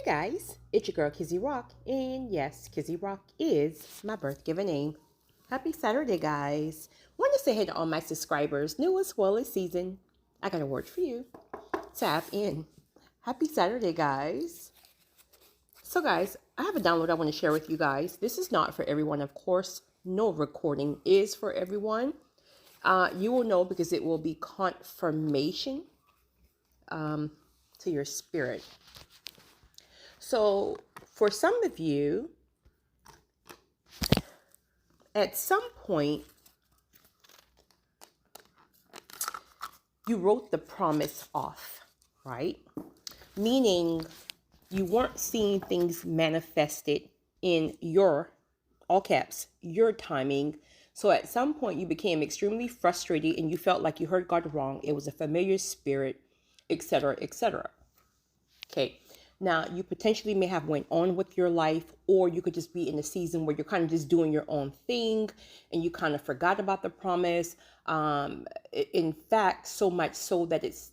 Guys, it's your girl Kizzy Rock, and yes, Kizzy Rock is my birth given name. Happy Saturday, guys. Want to say hey to all my subscribers, new as well as season. I got a word for you. Tap in. Happy Saturday, guys. So, guys, I have a download I want to share with you guys. This is not for everyone, of course. No recording is for everyone. You will know because it will be confirmation to your spirit. So, for some of you, at some point, you wrote the promise off, right? Meaning you weren't seeing things manifested in your, all caps, your timing. So at some point you became extremely frustrated and you felt like you heard God wrong. It was a familiar spirit, etc., etc. Okay. Now you potentially may have went on with your life, or you could just be in a season where you're kind of just doing your own thing and you kind of forgot about the promise. In fact, so much so that it's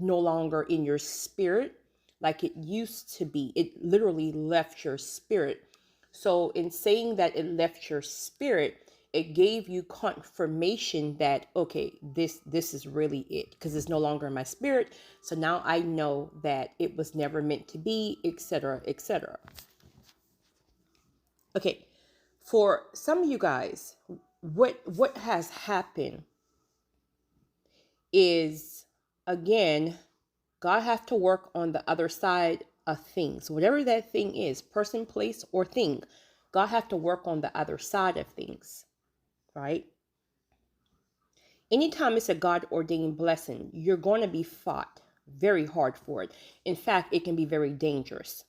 no longer in your spirit like it used to be. It literally left your spirit. So in saying that it left your spirit, it gave you confirmation that, okay, this is really it, because it's no longer in my spirit. So now I know that it was never meant to be, etc., etc. Okay, for some of you guys, what has happened is, again, God has to work on the other side of things. Whatever that thing is, person, place, or thing, God has to work on the other side of things, right? Anytime it's a God-ordained blessing, you're going to be fought very hard for it. In fact, it can be very dangerous.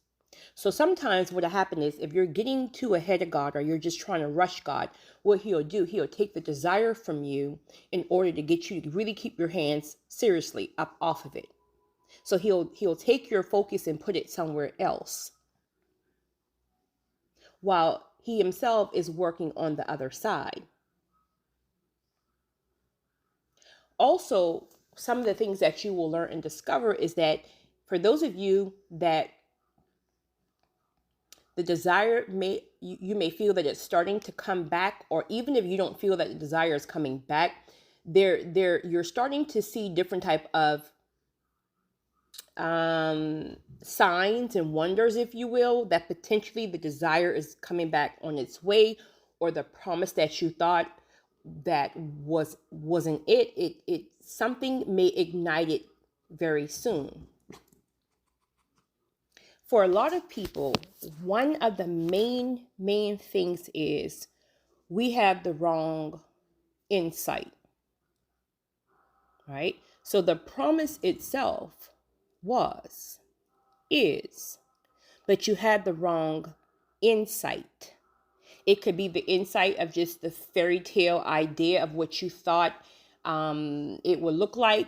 So sometimes what will happen is, if you're getting too ahead of God or you're just trying to rush God, what he'll do, he'll take the desire from you in order to get you to really keep your hands seriously up off of it. So he'll take your focus and put it somewhere else, while he himself is working on the other side. Also, some of the things that you will learn and discover is that for those of you that the desire you may feel that it's starting to come back, or even if you don't feel that the desire is coming back, you're starting to see different type of signs and wonders, if you will, that potentially the desire is coming back on its way, or the promise that you thought that wasn't it something may ignite it very soon. For a lot of people, one of the main things is we have the wrong insight, right? So the promise itself is, but you had the wrong insight. It could be the insight of just the fairy tale idea of what you thought it would look like,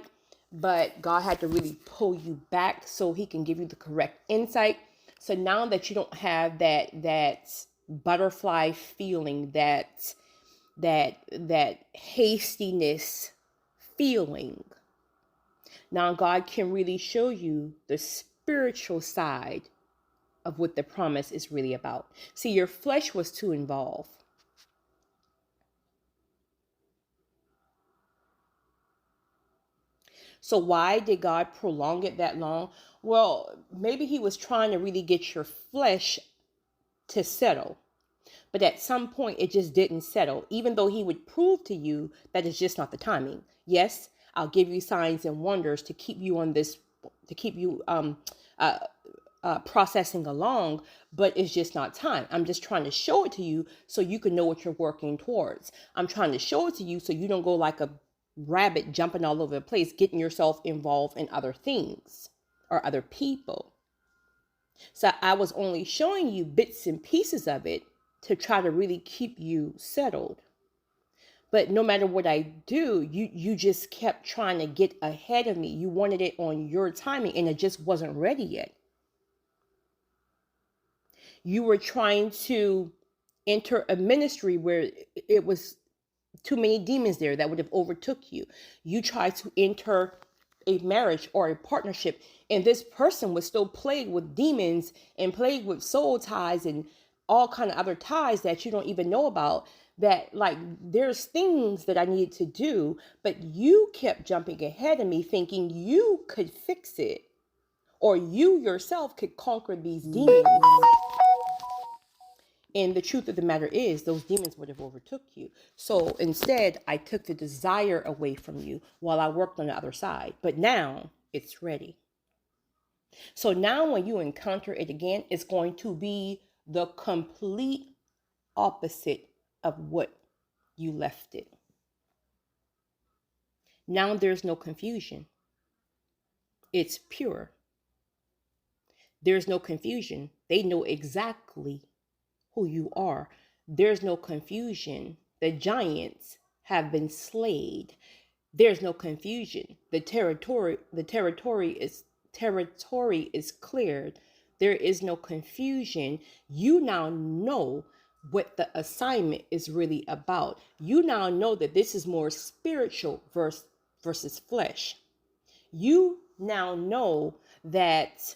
but God had to really pull you back so he can give you the correct insight. So now that you don't have that butterfly feeling, that hastiness feeling, now God can really show you the spiritual side of what the promise is really about. See, your flesh was too involved. So why did God prolong it that long? Well, maybe he was trying to really get your flesh to settle. But at some point, it just didn't settle, even though he would prove to you that it's just not the timing. Yes, I'll give you signs and wonders to keep you on this, to keep you processing along, but it's just not time. I'm just trying to show it to you so you can know what you're working towards. I'm trying to show it to you so you don't go like a rabbit jumping all over the place, getting yourself involved in other things or other people. So I was only showing you bits and pieces of it to try to really keep you settled. But no matter what I do, you just kept trying to get ahead of me. You wanted it on your timing, and it just wasn't ready yet. You were trying to enter a ministry where it was too many demons there that would have overtook you. You tried to enter a marriage or a partnership, and this person was still plagued with demons and plagued with soul ties and all kind of other ties that you don't even know about, that like there's things that I needed to do, but you kept jumping ahead of me thinking you could fix it or you yourself could conquer these demons. And the truth of the matter is those demons would have overtook you. So instead, I took the desire away from you while I worked on the other side. But now it's ready. So now when you encounter it again, it's going to be the complete opposite of what you left it. Now there's no confusion. It's pure. There's no confusion. They know exactly who you are. There's no confusion. The giants have been slayed. There's no confusion. The territory is cleared. There is no confusion. You now know what the assignment is really about. You now know that this is more spiritual versus flesh. You now know that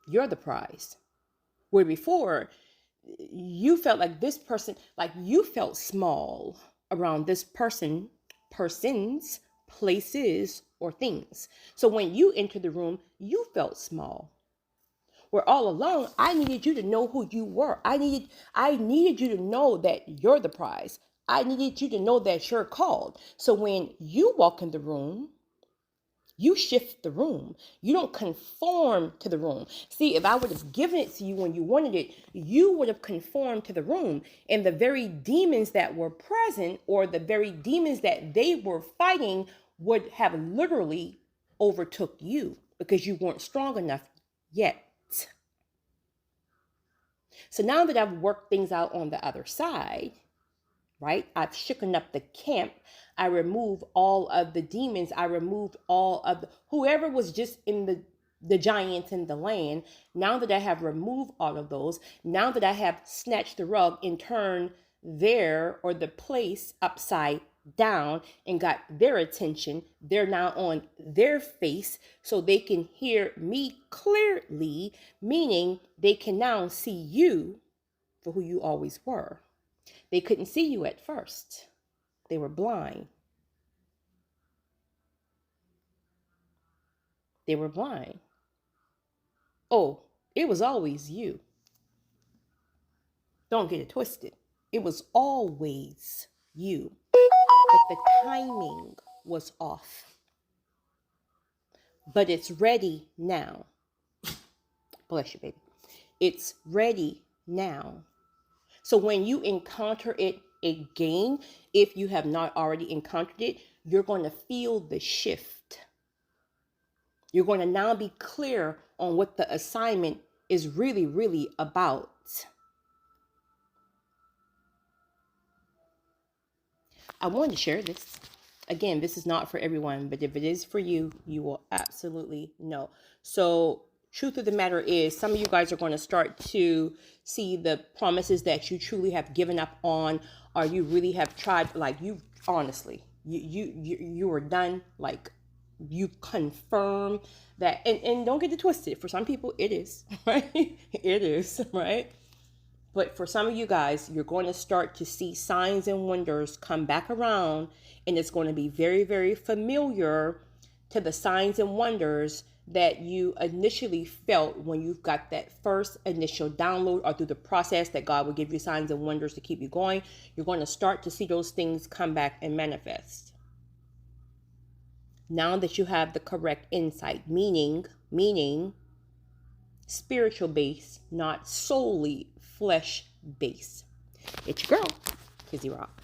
you're the prize. Where before, you felt like this person, like you felt small around this person, persons, places, or things. So when you entered the room, you felt small. Where all along, I needed you to know who you were. I needed you to know that you're the prize. I needed you to know that you're called. So when you walk in the room, you shift the room. You don't conform to the room. See, if I would have given it to you when you wanted it, you would have conformed to the room. And the very demons that were present, or the very demons that they were fighting, would have literally overtook you because you weren't strong enough yet. So now that I've worked things out on the other side, right? I've shooken up the camp. I removed all of the demons. I removed all of whoever was just in the giants in the land. Now that I have removed all of those, now that I have snatched the rug and turned the place upside down and got their attention, they're now on their face so they can hear me clearly, meaning they can now see you for who you always were. They couldn't see you at first. They were blind. They were blind. Oh, it was always you. Don't get it twisted. It was always you. But the timing was off. But it's ready now. Bless you, baby. It's ready now. So when you encounter it again, if you have not already encountered it, you're going to feel the shift. You're going to now be clear on what the assignment is really, really about. I wanted to share this. Again, this is not for everyone, but if it is for you, you will absolutely know. So truth of the matter is, some of you guys are going to start to see the promises that you truly have given up on, or you really have tried, like you honestly, you were done, like you confirm that, and don't get it twisted. For some people, it is, right? It is, right? But for some of you guys, you're going to start to see signs and wonders come back around, and it's going to be very, very familiar to the signs and wonders that you initially felt when you've got that first initial download, or through the process that God will give you signs and wonders to keep you going. You're going to start to see those things come back and manifest. Now that you have the correct insight, meaning spiritual base, not solely flesh base. It's your girl, Kizzy Rock.